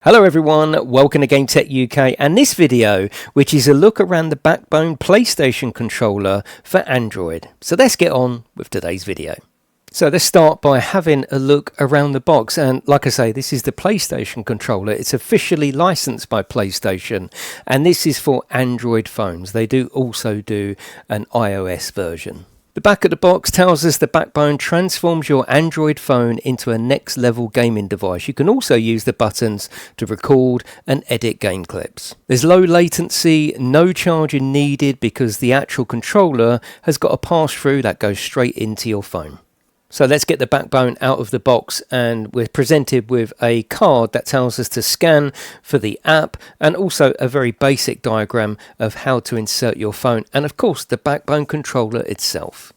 Hello everyone, welcome to GameTechUK and this video, which is a look around the Backbone PlayStation controller for Android. So let's get on with today's video. So let's start by having a look around the box, and like I say, this is the PlayStation controller. It's officially licensed by PlayStation and this is for Android phones. They do also do an iOS version. The back of the box tells us the Backbone transforms your Android phone into a next level gaming device. You can also use the buttons to record and edit game clips. There's low latency, no charging needed because the actual controller has got a pass through that goes straight into your phone. So let's get the Backbone out of the box, and we're presented with a card that tells us to scan for the app and also a very basic diagram of how to insert your phone and of course the Backbone controller itself.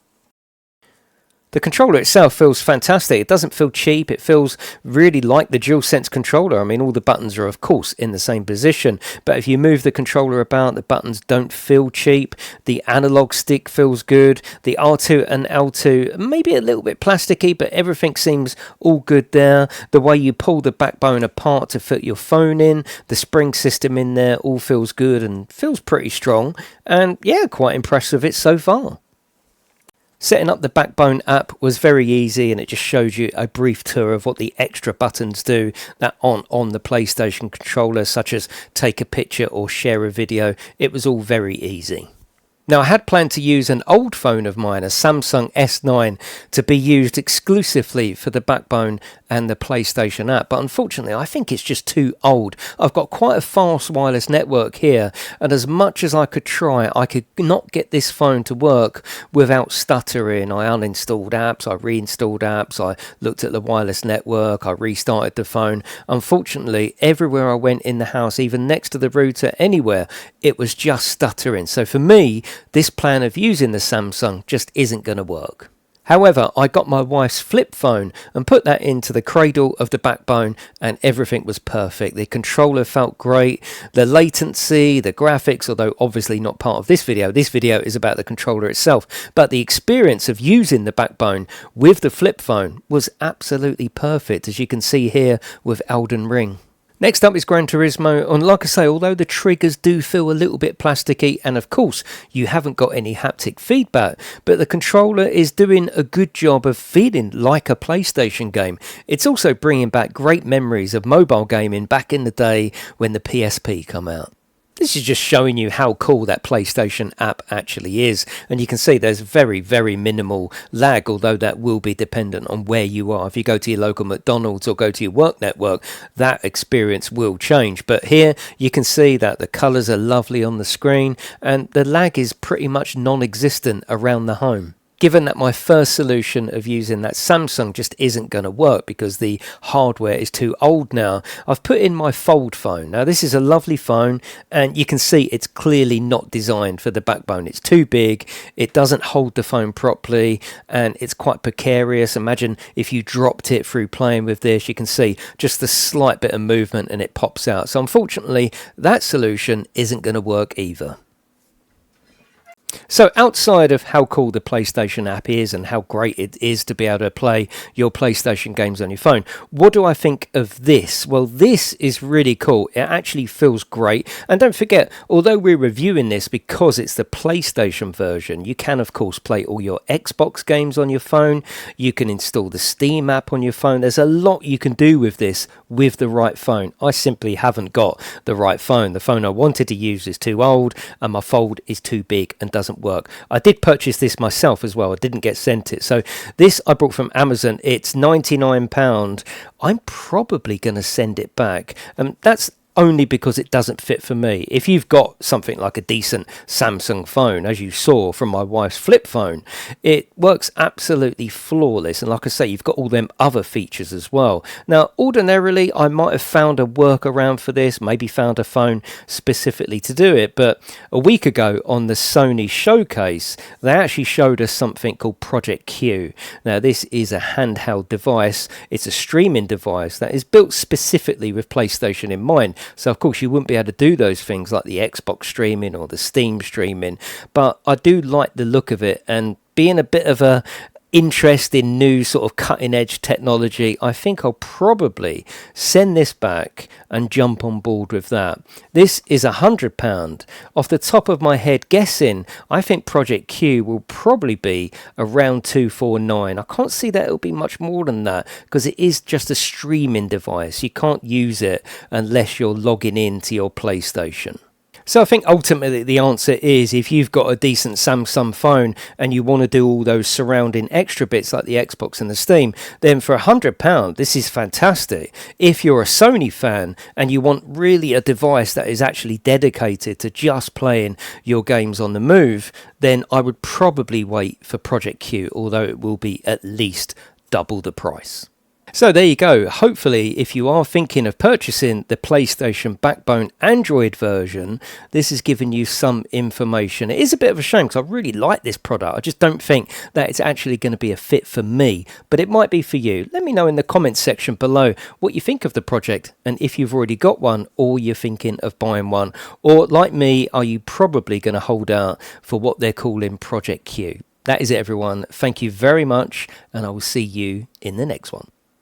The controller itself feels fantastic. It doesn't feel cheap. It feels really like the DualSense controller. I mean, all the buttons are, of course, in the same position. But if you move the controller about, the buttons don't feel cheap. The analog stick feels good. The R2 and L2, maybe a little bit plasticky, but everything seems all good there. The way you pull the Backbone apart to fit your phone in, the spring system in there, all feels good and feels pretty strong. And yeah, quite impressed with it so far. Setting up the Backbone app was very easy, and it just shows you a brief tour of what the extra buttons do that aren't on the PlayStation controller, such as take a picture or share a video. It was all very easy. Now, I had planned to use an old phone of mine, a Samsung S9, to be used exclusively for the Backbone and the PlayStation app, but unfortunately I think it's just too old. I've got quite a fast wireless network here, and as much as I could try, I could not get this phone to work without stuttering. I uninstalled apps, I reinstalled apps, I looked at the wireless network, I restarted the phone. Unfortunately, everywhere I went in the house, even next to the router, anywhere, it was just stuttering. So for me, this plan of using the Samsung just isn't going to work. However, I got my wife's flip phone and put that into the cradle of the Backbone and everything was perfect. The controller felt great, the latency, the graphics, although obviously not part of this video. This video is about the controller itself, but the experience of using the Backbone with the flip phone was absolutely perfect, as you can see here with Elden Ring. Next up is Gran Turismo, and like I say, although the triggers do feel a little bit plasticky, and of course you haven't got any haptic feedback, but the controller is doing a good job of feeling like a PlayStation game. It's also bringing back great memories of mobile gaming back in the day when the PSP come out. This is just showing you how cool that PlayStation app actually is, and you can see there's very minimal lag, although that will be dependent on where you are. If you go to your local McDonald's or go to your work network, that experience will change, but here you can see that the colours are lovely on the screen and the lag is pretty much non-existent around the home. Given that my first solution of using that Samsung just isn't going to work because the hardware is too old now, I've put in my fold phone. Now this is a lovely phone and you can see it's clearly not designed for the Backbone. It's too big, it doesn't hold the phone properly, and it's quite precarious. Imagine if you dropped it through playing with this, you can see just the slight bit of movement and it pops out. So unfortunately that solution isn't going to work either. So outside of how cool the PlayStation app is and how great it is to be able to play your PlayStation games on your phone, what do I think of this? Well, this is really cool. It actually feels great. And don't forget, although we're reviewing this because it's the PlayStation version, you can of course play all your Xbox games on your phone. You can install the Steam app on your phone. There's a lot you can do with this with the right phone. I simply haven't got the right phone. The phone I wanted to use is too old and my fold is too big and doesn't work. I did purchase this myself as well. I didn't get sent it. So this I bought from Amazon. It's £99. I'm probably going to send it back. That's only because it doesn't fit for me. If you've got something like a decent Samsung phone, as you saw from my wife's flip phone, it works absolutely flawless, and like I say, you've got all them other features as well. Now ordinarily I might have found a workaround for this, maybe found a phone specifically to do it, but a week ago on the Sony showcase they actually showed us something called Project Q. Now this is a handheld device. It's a streaming device that is built specifically with PlayStation in mind. So of course you wouldn't be able to do those things like the Xbox streaming or the Steam streaming, but I do like the look of it, and being a bit of a interest in new sort of cutting edge technology, I think I'll probably send this back and jump on board with that. This is £100. Off the top of my head guessing, I think Project Q will probably be around 249. I can't see that it'll be much more than that because it is just a streaming device. You can't use it unless you're logging into your PlayStation. So I think ultimately the answer is if you've got a decent Samsung phone and you want to do all those surrounding extra bits like the Xbox and the Steam, then for £100 this is fantastic. If you're a Sony fan and you want really a device that is actually dedicated to just playing your games on the move, then I would probably wait for Project Q, although it will be at least double the price. So there you go. Hopefully, if you are thinking of purchasing the PlayStation Backbone Android version, this has given you some information. It is a bit of a shame because I really like this product. I just don't think that it's actually going to be a fit for me, but it might be for you. Let me know in the comments section below what you think of the project and if you've already got one or you're thinking of buying one. Or like me, are you probably going to hold out for what they're calling Project Q? That is it, everyone. Thank you very much, and I will see you in the next one.